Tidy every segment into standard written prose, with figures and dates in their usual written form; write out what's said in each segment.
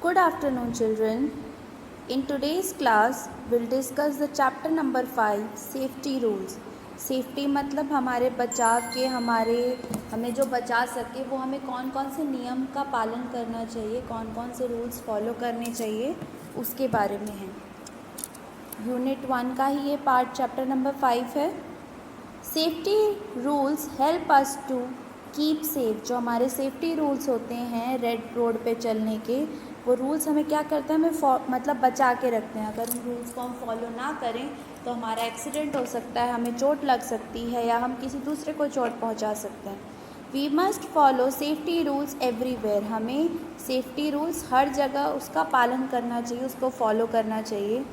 Good afternoon, children. In today's class, we'll discuss the chapter number 5, Safety Rules. Safety मतलब हमारे बचाव के हमें जो बचा सके वो हमें कौन कौन से नियम का पालन करना चाहिए, कौन कौन से रूल्स फॉलो करने चाहिए, उसके बारे में है। यूनिट 1 का ही ये पार्ट चैप्टर नंबर 5 है। Safety rules help us to keep safe. जो हमारे सेफ्टी रूल्स होते हैं रेड रोड पे चलने के, वो रूल्स हमें क्या करते हैं, हमें मतलब बचा के रखते हैं। अगर उन रूल्स को हम फॉलो ना करें तो हमारा एक्सीडेंट हो सकता है, हमें चोट लग सकती है या हम किसी दूसरे को चोट पहुंचा सकते हैं। We must follow safety rules everywhere. हमें सेफ्टी रूल्स हर जगह उसका पालन करना चाहिए, उसको फॉलो करना चाहिए।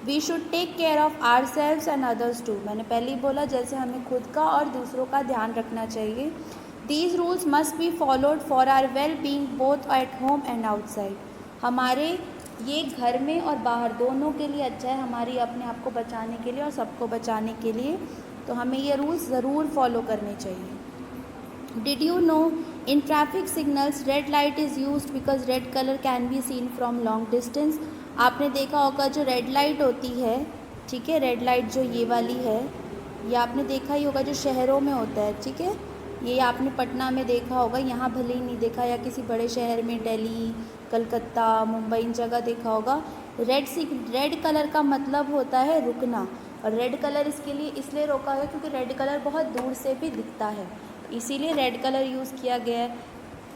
We should take care of ourselves and others too. मैंने पहले ही बोला जैसे हमें खुद का और दूसरों का ध्यान रखना चाहिए। These rules must be followed for our well being both at home and outside. हमारे ये घर में और बाहर दोनों के लिए अच्छा है, हमारी अपने आप को बचाने के लिए और सबको बचाने के लिए। तो हमें ये रूल्स ज़रूर फॉलो करने चाहिए। Did you know in traffic signals red light is used because red colour can be seen from long distance. आपने देखा होगा जो रेड लाइट होती है, ठीक है, रेड लाइट जो ये वाली है, ये आपने देखा ही होगा जो शहरों में होता है, ठीक है। ये आपने पटना में देखा होगा, यहाँ भले ही नहीं देखा, या किसी बड़े शहर में दिल्ली, कलकत्ता, मुंबई, इन जगह देखा होगा। रेड कलर का मतलब होता है रुकना, और रेड कलर इसके लिए इसलिए रोका है क्योंकि रेड कलर बहुत दूर से भी दिखता है, इसीलिए रेड कलर यूज़ किया गया है।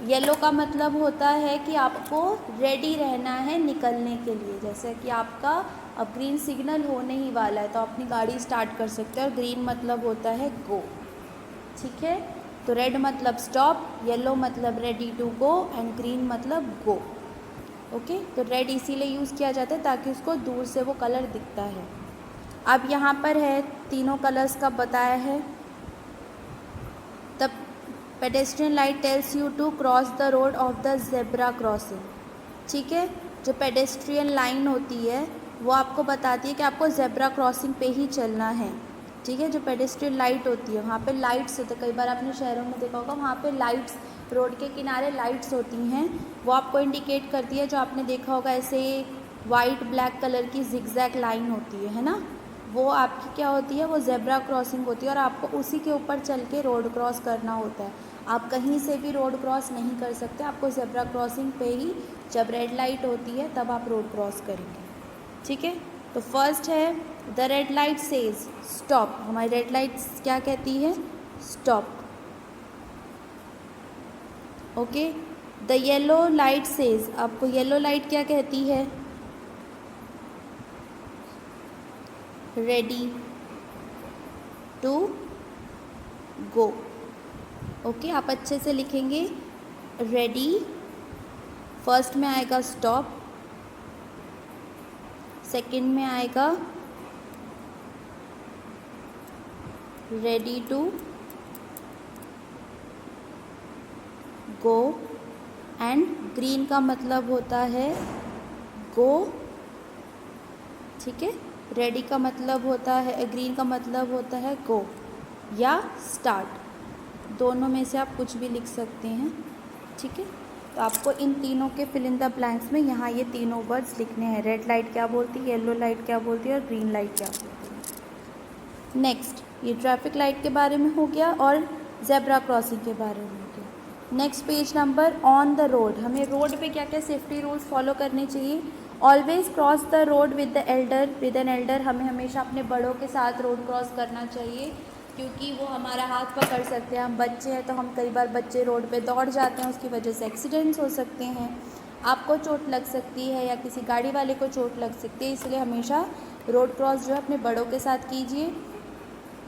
येलो का मतलब होता है कि आपको रेडी रहना है निकलने के लिए, जैसे कि आपका अब ग्रीन सिग्नल होने ही वाला है तो अपनी गाड़ी स्टार्ट कर सकते हैं, और ग्रीन मतलब होता है गो, ठीक है। तो रेड मतलब स्टॉप, येलो मतलब ready to go and green मतलब गो, ओके। तो रेड इसीलिए यूज़ किया जाता है ताकि उसको दूर से वो कलर दिखता है। अब यहाँ पर है तीनों कलर्स का बताया है। The pedestrian light tells you to cross the road of the zebra crossing, ठीक है। जो पेडेस्ट्रियन लाइन होती है वो आपको बताती है कि आपको जेब्रा क्रॉसिंग पे ही चलना है, ठीक है। जो पेडेस्ट्रियन लाइट होती है वहाँ पे लाइट्स होते हैं, कई बार आपने शहरों में देखा होगा वहाँ पे लाइट्स, रोड के किनारे लाइट्स होती हैं, वो आपको इंडिकेट करती है। जो आपने देखा होगा ऐसे वाइट ब्लैक कलर की जिगजैग लाइन होती है ना, वो आपकी क्या होती है, वो जेब्रा क्रॉसिंग होती है, और आपको उसी के ऊपर चल के रोड क्रॉस करना होता है। आप कहीं से भी रोड क्रॉस नहीं कर सकते, आपको जेब्रा क्रॉसिंग पे ही जब रेड लाइट होती है तब आप रोड क्रॉस करेंगे, ठीक है। तो फर्स्ट है the red light says stop. हमारी रेड लाइट क्या कहती है, stop, okay. The yellow light says, आपको येलो लाइट क्या कहती है, रेडी टू गो, ओके। आप अच्छे से लिखेंगे, रेडी फर्स्ट में आएगा स्टॉप, सेकंड में आएगा ready to go, and green का मतलब होता है गो, ठीक है। रेडी का मतलब होता है, ग्रीन का मतलब होता है गो या स्टार्ट, दोनों में से आप कुछ भी लिख सकते हैं, ठीक है। तो आपको इन तीनों के फिल इन द ब्लैंक्स में यहाँ ये तीनों वर्ड्स लिखने हैं। रेड लाइट क्या बोलती है, येलो लाइट क्या बोलती है, और ग्रीन लाइट क्या बोलती है। नेक्स्ट ये ट्रैफिक लाइट के बारे में हो गया और जेब्रा क्रॉसिंग के बारे में हो गया। Next page number on the road. हमें रोड पे क्या क्या सेफ्टी रूल्स फॉलो करने चाहिए। Always cross the road with an elder. हमें हमेशा अपने बड़ों के साथ रोड क्रॉस करना चाहिए, क्योंकि वो हमारा हाथ पकड़ सकते हैं। हम बच्चे हैं तो हम कई बार बच्चे रोड पे दौड़ जाते हैं, उसकी वजह से एक्सीडेंट्स हो सकते हैं, आपको चोट लग सकती है या किसी गाड़ी वाले को चोट लग सकती है, इसलिए हमेशा रोड क्रॉस जो है अपने बड़ों के साथ कीजिए।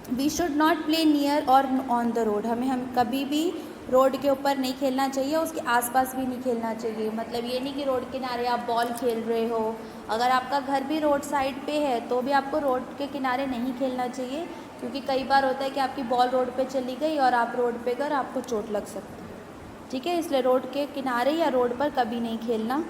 We should not play near और ऑन द रोड। हम कभी भी रोड के ऊपर नहीं खेलना चाहिए, उसके आसपास भी नहीं खेलना चाहिए। मतलब ये नहीं कि रोड किनारे आप बॉल खेल रहे हो, अगर आपका घर भी रोड साइड पे है तो भी आपको रोड के किनारे नहीं खेलना चाहिए, क्योंकि कई बार होता है कि आपकी बॉल रोड पे चली गई और आप रोड पे गए, आपको चोट लग सकती है, ठीक है। इसलिए रोड के किनारे या रोड पर कभी नहीं खेलना।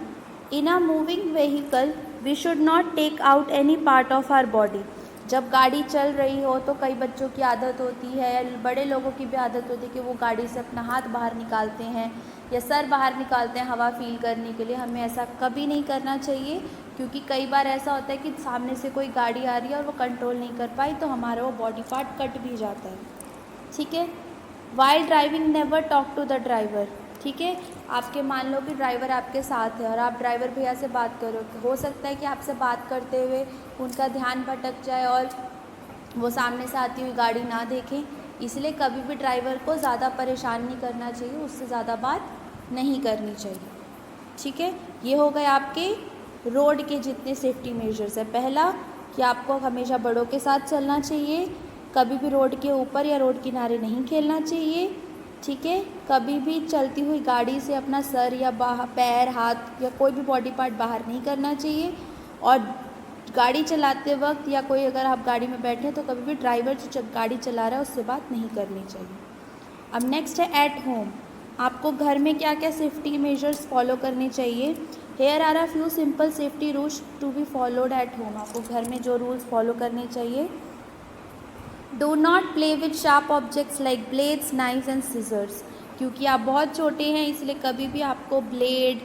In a moving vehicle we should not take out any part of our body. जब गाड़ी चल रही हो तो कई बच्चों की आदत होती है या बड़े लोगों की भी आदत होती है कि वो गाड़ी से अपना हाथ बाहर निकालते हैं या सर बाहर निकालते हैं हवा फील करने के लिए। हमें ऐसा कभी नहीं करना चाहिए, क्योंकि कई बार ऐसा होता है कि सामने से कोई गाड़ी आ रही है और वो कंट्रोल नहीं कर पाई तो हमारा वो बॉडी पार्ट कट भी जाता है। ठीक है। While driving never talk to the driver. ठीक है। आपके मान लो कि ड्राइवर आपके साथ है और आप ड्राइवर भैया से बात करो, हो सकता है कि आपसे बात करते हुए उनका ध्यान भटक जाए और वो सामने से आती हुई गाड़ी ना देखें। इसलिए कभी भी ड्राइवर को ज़्यादा परेशान नहीं करना चाहिए, उससे ज़्यादा बात नहीं करनी चाहिए। ठीक है। ये हो गए आपके रोड के जितने सेफ्टी मेजर्स हैं। पहला कि आपको हमेशा बड़ों के साथ चलना चाहिए, कभी भी रोड के ऊपर या रोड किनारे नहीं खेलना चाहिए। ठीक है। कभी भी चलती हुई गाड़ी से अपना सर या पैर, हाथ या कोई भी बॉडी पार्ट बाहर नहीं करना चाहिए। और गाड़ी चलाते वक्त या कोई अगर आप गाड़ी में बैठे तो कभी भी ड्राइवर जो गाड़ी चला रहा है उससे बात नहीं करनी चाहिए। अब नेक्स्ट है एट होम। आपको घर में क्या क्या सेफ्टी मेजर्स फॉलो करने चाहिए। Here are a few simple safety rules to be followed at home. आपको घर में जो रूल्स फॉलो करने चाहिए। Do not play with sharp objects like blades, knifes and scissors. क्योंकि आप बहुत छोटे हैं इसलिए कभी भी आपको ब्लेड,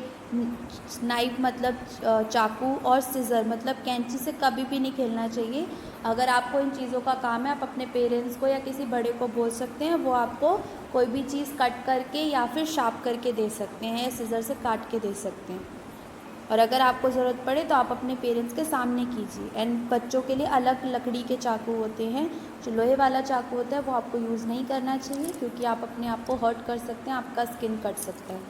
नाइफ मतलब चाकू और सीज़र मतलब कैंची से कभी भी नहीं खेलना चाहिए। अगर आपको इन चीज़ों का काम है आप अपने पेरेंट्स को या किसी बड़े को बोल सकते हैं, वो आपको कोई भी चीज़ कट करके या फिर शार्प करके दे सकते हैं या सीज़र से काट के दे सकते हैं। और अगर आपको ज़रूरत पड़े तो आप अपने पेरेंट्स के सामने कीजिए। एंड बच्चों के लिए अलग लकड़ी के चाकू होते हैं, जो लोहे वाला चाकू होता है वो आपको यूज़ नहीं करना चाहिए, क्योंकि आप अपने आप को हर्ट कर सकते हैं, आपका स्किन कट सकता है।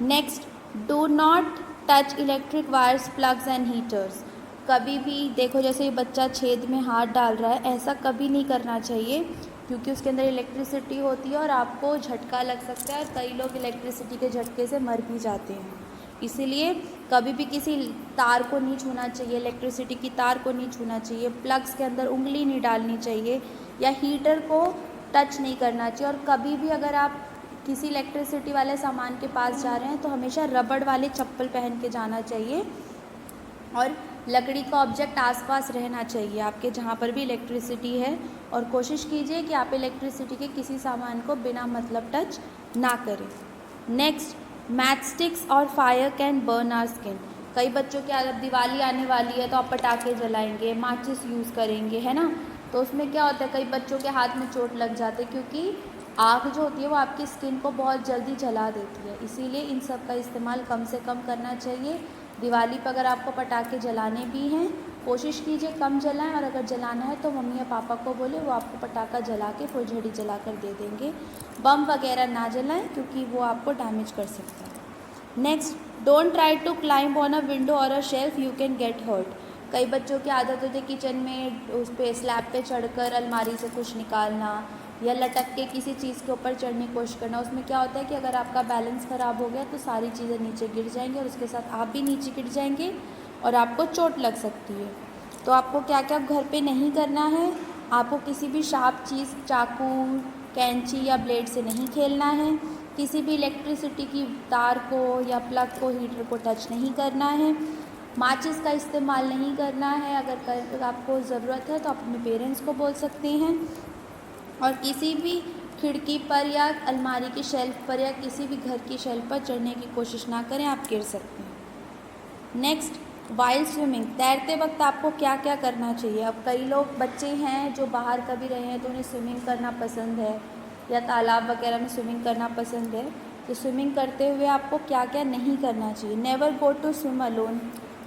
Next, do not touch electric wires, plugs and heaters. कभी भी देखो जैसे ये बच्चा छेद में हाथ डाल रहा है, ऐसा कभी नहीं करना चाहिए, क्योंकि उसके अंदर इलेक्ट्रिसिटी होती है और आपको झटका लग सकता है। कई लोग इलेक्ट्रिसिटी के झटके से मर भी जाते हैं। इसीलिए कभी भी किसी तार को नहीं छूना चाहिए, इलेक्ट्रिसिटी की तार को नहीं छूना चाहिए, प्लग्स के अंदर उंगली नहीं डालनी चाहिए या हीटर को टच नहीं करना चाहिए। और कभी भी अगर आप किसी इलेक्ट्रिसिटी वाले सामान के पास जा रहे हैं तो हमेशा रबड़ वाले चप्पल पहन के जाना चाहिए और लकड़ी का ऑब्जेक्ट आसपास रहना चाहिए आपके जहाँ पर भी इलेक्ट्रिसिटी है। और कोशिश कीजिए कि आप इलेक्ट्रिसिटी के किसी सामान को बिना मतलब टच ना करें। नेक्स्ट, मैच स्टिक्स और fire can burn our skin. कई बच्चों की आदत, दिवाली आने वाली है तो आप पटाखे जलाएंगे, माचिस यूज़ करेंगे, है ना। तो उसमें क्या होता है, कई बच्चों के हाथ में चोट लग जाती है, क्योंकि आग जो होती है वो आपकी स्किन को बहुत जल्दी जला देती है। इसीलिए इन सब का इस्तेमाल कम से कम करना चाहिए। दिवाली पर अगर आपको पटाखे जलाने भी हैं, कोशिश कीजिए कम जलाएं, और अगर जलाना है तो मम्मी या पापा को बोले वो आपको पटाखा जला के फुलझड़ी जला कर दे देंगे। बम वगैरह ना जलाएं, क्योंकि वो आपको डैमेज कर सकता है। Next, don't try to climb on a window और a shelf, you can get hurt. कई बच्चों की आदत होती है किचन में उस पर स्लैब पे चढ़कर अलमारी से कुछ निकालना या लटक के किसी चीज़ के ऊपर चढ़ने की कोशिश करना। उसमें क्या होता है कि अगर आपका बैलेंस ख़राब हो गया तो सारी चीज़ें नीचे गिर जाएंगी और उसके साथ आप भी नीचे गिर जाएंगे और आपको चोट लग सकती है। तो आपको क्या क्या घर पे नहीं करना है, आपको किसी भी शार्प चीज़, चाकू, कैंची या ब्लेड से नहीं खेलना है, किसी भी इलेक्ट्रिसिटी की तार को या प्लग को, हीटर को टच नहीं करना है, माचिस का इस्तेमाल नहीं करना है। अगर आपको ज़रूरत है तो आप अपने पेरेंट्स को बोल सकते हैं। और किसी भी खिड़की पर या अलमारी की शेल्फ पर या किसी भी घर की शेल्फ पर चढ़ने की कोशिश ना करें, आप गिर सकते हैं। Next, wild swimming. तैरते वक्त आपको क्या क्या करना चाहिए। अब कई लोग बच्चे हैं जो बाहर कभी रहे हैं तो उन्हें स्विमिंग करना पसंद है या तालाब वगैरह में स्विमिंग करना पसंद है, तो स्विमिंग करते हुए आपको क्या क्या नहीं करना चाहिए। Never go to swim alone.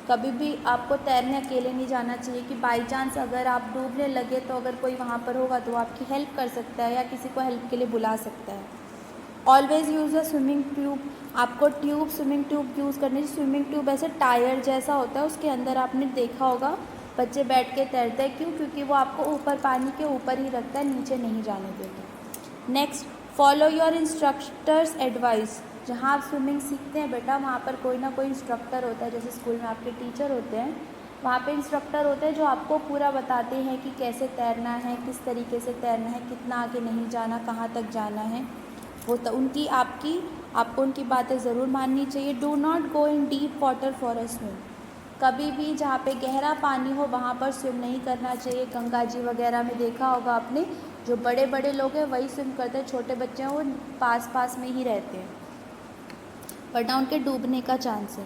कभी भी आपको तैरने अकेले नहीं जाना चाहिए कि बाई चांस अगर आप डूबने लगे तो अगर कोई वहाँ पर होगा तो आपकी हेल्प कर सकता है या किसी को हेल्प के लिए बुला सकता है। ऑलवेज़ यूज़ अ स्विमिंग ट्यूब। आपको स्विमिंग ट्यूब यूज़ करनी चाहिए। स्विमिंग ट्यूब ऐसे टायर जैसा होता है, उसके अंदर आपने देखा होगा बच्चे बैठ के तैरते हैं। क्यों? क्योंकि वो आपको ऊपर, पानी के ऊपर ही रखता है, नीचे नहीं जाने देता। Next, follow your instructors advice. जहाँ आप स्विमिंग सीखते हैं बेटा, वहाँ पर कोई ना कोई इंस्ट्रक्टर होता है। जैसे स्कूल में आपके टीचर होते हैं, वहाँ पे इंस्ट्रक्टर होते हैं जो आपको पूरा बताते हैं कि कैसे तैरना है, किस तरीके से तैरना है, कितना आगे नहीं जाना, कहाँ तक जाना है। वो तो आपको उनकी बातें ज़रूर माननी चाहिए। Do not go in deep water for a swim. कभी भी जहाँ पे गहरा पानी हो वहाँ पर स्विम नहीं करना चाहिए। गंगा जी वगैरह में देखा होगा आपने, जो बड़े बड़े लोग हैं वही स्विम करते हैं, छोटे बच्चे हैं वो पास पास में ही रहते हैं, वरना उनके डूबने का चांस है।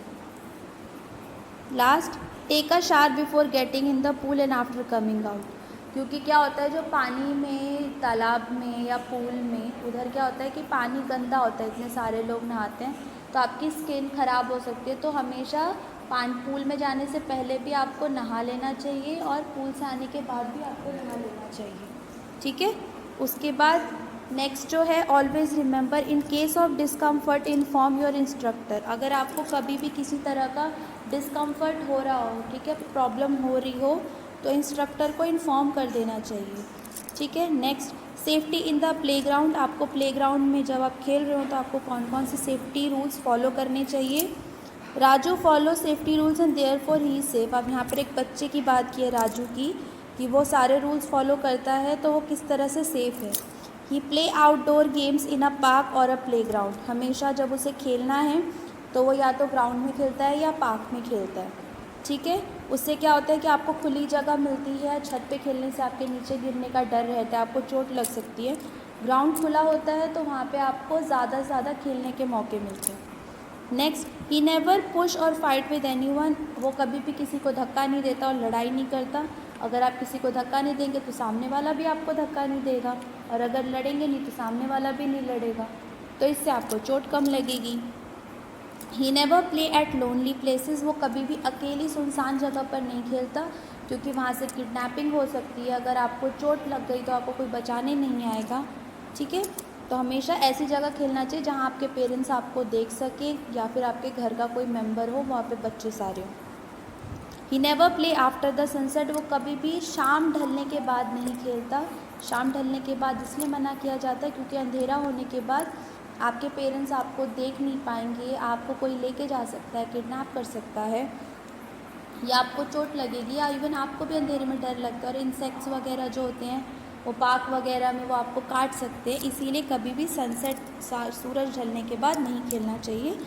Last, take a shower before getting in the pool and after coming out. क्योंकि क्या होता है, जो पानी में, तालाब में या पूल में, उधर क्या होता है कि पानी गंदा होता है, इतने सारे लोग नहाते हैं तो आपकी स्किन ख़राब हो सकती है। तो हमेशा पूल में जाने से पहले भी आपको नहा लेना चाहिए और पूल से आने के बाद भी आपको नहा लेना चाहिए, ठीक है। उसके बाद नेक्स्ट जो है, always remember in case of discomfort inform your instructor. अगर आपको कभी भी किसी तरह का डिस्कम्फर्ट हो रहा हो, ठीक है, प्रॉब्लम हो रही हो, तो इंस्ट्रक्टर को इन्फॉर्म कर देना चाहिए, ठीक है। Next, safety in the playground. आपको प्लेग्राउंड में जब आप खेल रहे हो तो आपको कौन कौन से सेफ्टी रूल्स फॉलो करने चाहिए। Raju follow safety rules and therefore he safe. अब यहाँ पर एक बच्चे की बात की है, राजू की, कि वो सारे रूल्स फॉलो करता है तो वो किस तरह से सेफ़ है। ही प्ले आउटडोर गेम्स इन अ पार्क और अ प्लेग्राउंड। हमेशा जब उसे खेलना है तो वो या तो ग्राउंड में खेलता है या पार्क में खेलता है, ठीक है। उससे क्या होता है कि आपको खुली जगह मिलती है, छत पे खेलने से आपके नीचे गिरने का डर रहता है, आपको चोट लग सकती है। ग्राउंड खुला होता है तो वहाँ पे आपको ज़्यादा से ज़्यादा खेलने के मौके मिलते हैं। नेक्स्ट, ही नेवर पुश और फाइट विद एनीवन। वो कभी भी किसी को धक्का नहीं देता और लड़ाई नहीं करता। अगर आप किसी को धक्का नहीं देंगे तो सामने वाला भी आपको धक्का नहीं देगा, और अगर लड़ेंगे नहीं तो सामने वाला भी नहीं लड़ेगा, तो इससे आपको चोट कम लगेगी। He never play at lonely places. वो कभी भी अकेली सुनसान जगह पर नहीं खेलता, क्योंकि वहाँ से किडनैपिंग हो सकती है। अगर आपको चोट लग गई तो आपको कोई बचाने नहीं आएगा, ठीक है। तो हमेशा ऐसी जगह खेलना चाहिए जहाँ आपके पेरेंट्स आपको देख सकें, या फिर आपके घर का कोई मेंबर हो, वहाँ पे बच्चे सारे हों। He never play after the sunset. वो कभी भी शाम ढलने के बाद नहीं खेलता। शाम ढलने के बाद इसलिए मना किया जाता है क्योंकि अंधेरा होने के बाद आपके पेरेंट्स आपको देख नहीं पाएंगे, आपको कोई लेके जा सकता है, किडनैप कर सकता है, या आपको चोट लगेगी, या इवन आपको भी अंधेरे में डर लगता है। और इंसेक्ट्स वगैरह जो होते हैं वो पार्क वगैरह में वो आपको काट सकते हैं, इसीलिए कभी भी सनसेट, सूरज ढलने के बाद नहीं खेलना चाहिए।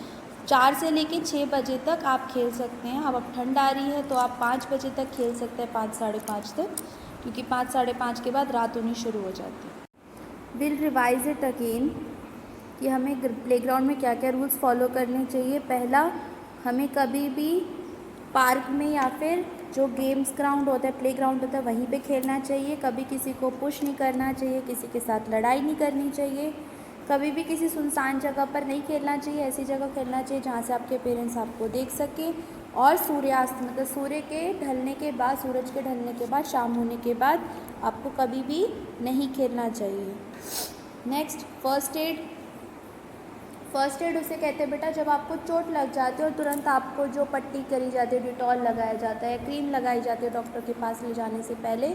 4 से लेके 6 बजे तक आप खेल सकते हैं। अब ठंड आ रही है तो आप 5 बजे तक खेल सकते हैं, 5 साढ़े 5 तक, क्योंकि 5 साढ़े 5 के बाद रात होनी शुरू हो जाती है। विल रिवाइज इट अगेन कि हमें प्लेग्राउंड में क्या क्या रूल्स फॉलो करने चाहिए। पहला, हमें कभी भी पार्क में या फिर जो गेम्स ग्राउंड होता है, प्लेग्राउंड होता है, वहीं पे खेलना चाहिए। कभी किसी को पुश नहीं करना चाहिए, किसी के साथ लड़ाई नहीं करनी चाहिए, कभी भी किसी सुनसान जगह पर नहीं खेलना चाहिए। ऐसी जगह खेलना चाहिए जहाँ से आपके पेरेंट्स आपको देख सकें। और सूर्यास्त मतलब सूर्य के ढलने के बाद, सूरज के ढलने के बाद, शाम होने के बाद आपको कभी भी नहीं खेलना चाहिए। Next, first aid. First aid उसे कहते हैं बेटा जब आपको चोट लग जाती है और तुरंत आपको जो पट्टी करी जाती है, डिटॉल लगाया जाता है, क्रीम लगाई जाती है डॉक्टर के पास ले जाने से पहले,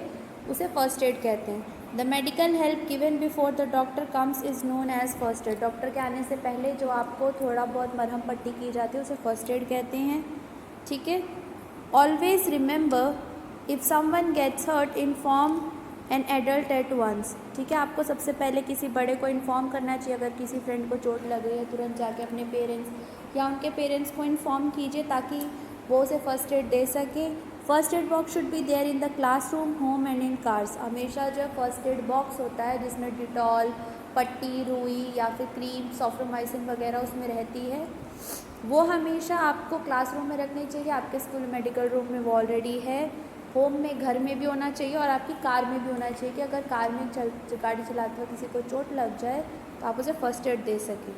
उसे फर्स्ट एड कहते हैं। The medical help given before the doctor comes is known as first aid. Doctor के आने से पहले जो आपको थोड़ा बहुत मरहम पट्टी की जाती है उसे फर्स्ट एड कहते हैं, ठीक है। Always remember if someone gets hurt inform an adult at once. ठीक है, आपको सबसे पहले किसी बड़े को इन्फॉर्म करना चाहिए। अगर किसी फ्रेंड को चोट लग रही है तुरंत जाके अपने पेरेंट्स या उनके पेरेंट्स को इन्फॉर्म कीजिए ताकि वो उसे फ़र्स्ट एड दे सके। First aid box should be there in the classroom, home and in cars. हमेशा जो फर्स्ट एड बॉक्स होता है जिसमें डिटॉल, पट्टी, रुई या फिर क्रीम, सॉफ्टोमाइसिन वगैरह उसमें रहती है, वो हमेशा आपको क्लासरूम में रखनी चाहिए। आपके स्कूल मेडिकल रूम में वो ऑलरेडी है, होम में घर में भी होना चाहिए और आपकी कार में भी होना चाहिए कि अगर कार में गाड़ी चलाते हुए किसी को चोट लग जाए तो आप उसे फर्स्ट एड दे सकें।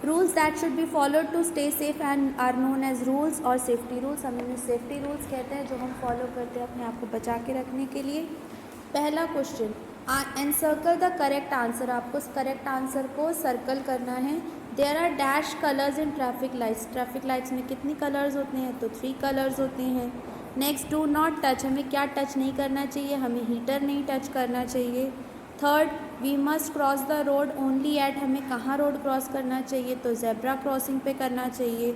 Rules that should be followed to stay safe and are known as rules और सेफ्टी रूल्स। हम इन्हें सेफ्टी रूल्स कहते हैं जो हम फॉलो करते हैं अपने आप को बचा के रखने के लिए। पहला question, encircle the correct answer. आपको करेक्ट आंसर को सर्कल करना है। There are dash colours in traffic lights. Traffic lights में कितनी कलर्स होते हैं? तो 3 कलर्स होते हैं। Next, do not touch. हमें क्या टच नहीं करना चाहिए? हमें हीटर नहीं टच करना चाहिए। Third, we must cross the road only at. हमें कहाँ रोड क्रॉस करना चाहिए? तो जेब्रा क्रॉसिंग पे करना चाहिए।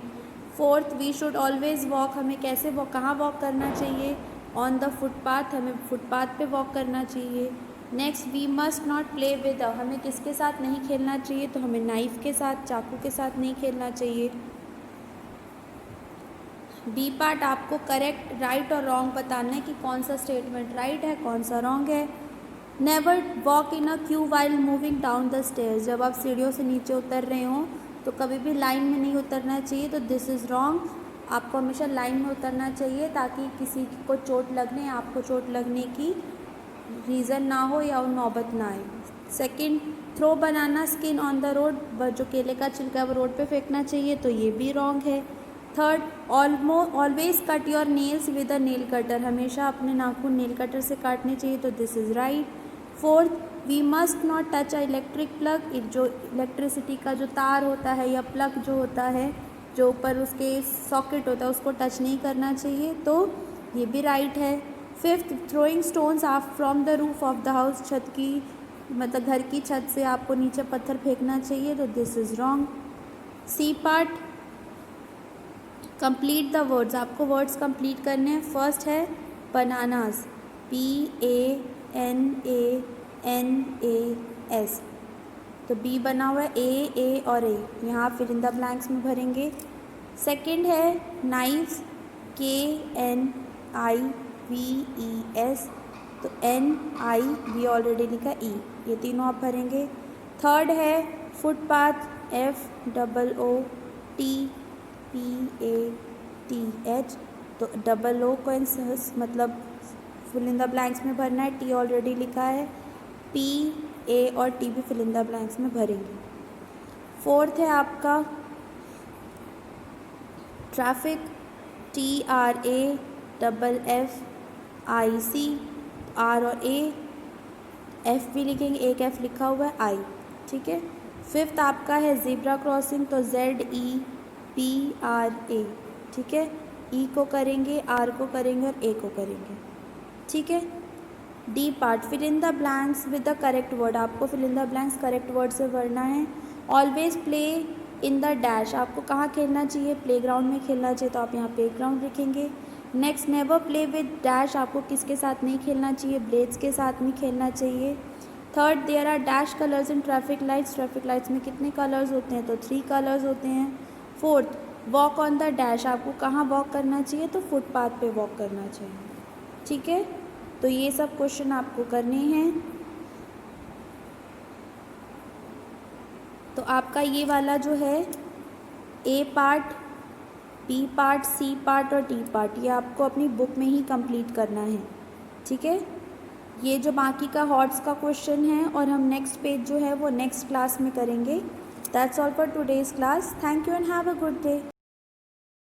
Fourth, we should always walk. हमें कैसे वॉक, कहाँ वॉक करना चाहिए? On the footpath. हमें फुटपाथ पे वॉक करना चाहिए। Next, we must not play with. हमें किसके साथ नहीं खेलना चाहिए? तो हमें नाइफ़ के साथ, चाकू के साथ नहीं खेलना चाहिए। बी पार्ट आपको करेक्ट, राइट और रॉन्ग बताना है कि कौन सा स्टेटमेंट राइट है, कौन सा रॉन्ग है। Never walk in a Q while moving down the stairs. जब आप सीढ़ियों से नीचे उतर रहे हो तो कभी भी लाइन में नहीं उतरना चाहिए, तो दिस इज़ रॉन्ग। आपको हमेशा लाइन में उतरना चाहिए ताकि किसी को चोट लगने या आपको चोट लगने की रीज़न ना हो या नौबत ना आए। Second, throw banana skin on the road. जो केले का छिलका वो रोड पे फेंकना चाहिए, तो ये भी रॉन्ग है। Third, always cut your nails with a nail cutter. हमेशा अपने नाखून नेल कटर से काटने चाहिए, तो this is right. Fourth, we must not touch a electric plug. जो इलेक्ट्रिसिटी का जो तार होता है या प्लग जो होता है, जो ऊपर उसके सॉकेट होता है, उसको टच नहीं करना चाहिए, तो ये भी राइट है। Fifth, throwing stones of from the roof of the house. छत की मतलब घर की छत से आपको नीचे पत्थर फेंकना चाहिए, तो this is wrong. C part, complete the words. आपको वर्ड्स कंप्लीट करने हैं। फर्स्ट है बनानास, PANANAS, तो बी बना हुआ है, ए और ए, यहाँ फिल इन द ब्लैंक्स में भरेंगे। सेकंड है नाइव्स, KNIVES, तो NIV ऑलरेडी लिखा, ई, ये तीनों आप भरेंगे। थर्ड है फुटपाथ, FOOTPATH, तो O को मतलब फिल इन द ब्लैंक्स में भरना है, T ऑलरेडी लिखा है, P, A और T भी फिल इन द ब्लैंक्स में भरेंगे। फोर्थ है आपका ट्रैफिक, TRAFFIC, R और A, F भी लिखेंगे, एक F लिखा हुआ है, I, ठीक है। फिफ्थ आपका है ज़ेब्रा क्रॉसिंग, तो ZEBRA, ठीक है। E को करेंगे, R को करेंगे और A को करेंगे, ठीक है। D part, fill in the blanks with the correct word. आपको fill in the blanks correct word से भरना है। Always play in the dash, आपको कहाँ खेलना चाहिए, प्लेग्राउंड में खेलना चाहिए, तो आप यहाँ प्लेग्राउंड लिखेंगे। Next, never play with dash, आपको किसके साथ नहीं खेलना चाहिए, ब्लेड्स के साथ नहीं खेलना चाहिए। Third, there are dash colours in traffic lights. Traffic lights में कितने कलर्स होते हैं, तो 3 कलर्स होते हैं। Fourth, walk on the dash, आपको कहाँ वॉक करना चाहिए, तो फुटपाथ पे वॉक करना चाहिए, ठीक है। तो ये सब क्वेश्चन आपको करने हैं। तो आपका ये वाला जो है A part, B part, C part और डी पार्ट, ये आपको अपनी बुक में ही कंप्लीट करना है, ठीक है। ये जो बाकी का हॉट्स का क्वेश्चन है और हम नेक्स्ट पेज जो है वो नेक्स्ट क्लास में करेंगे। That's all for today's class. Thank you and have a good day.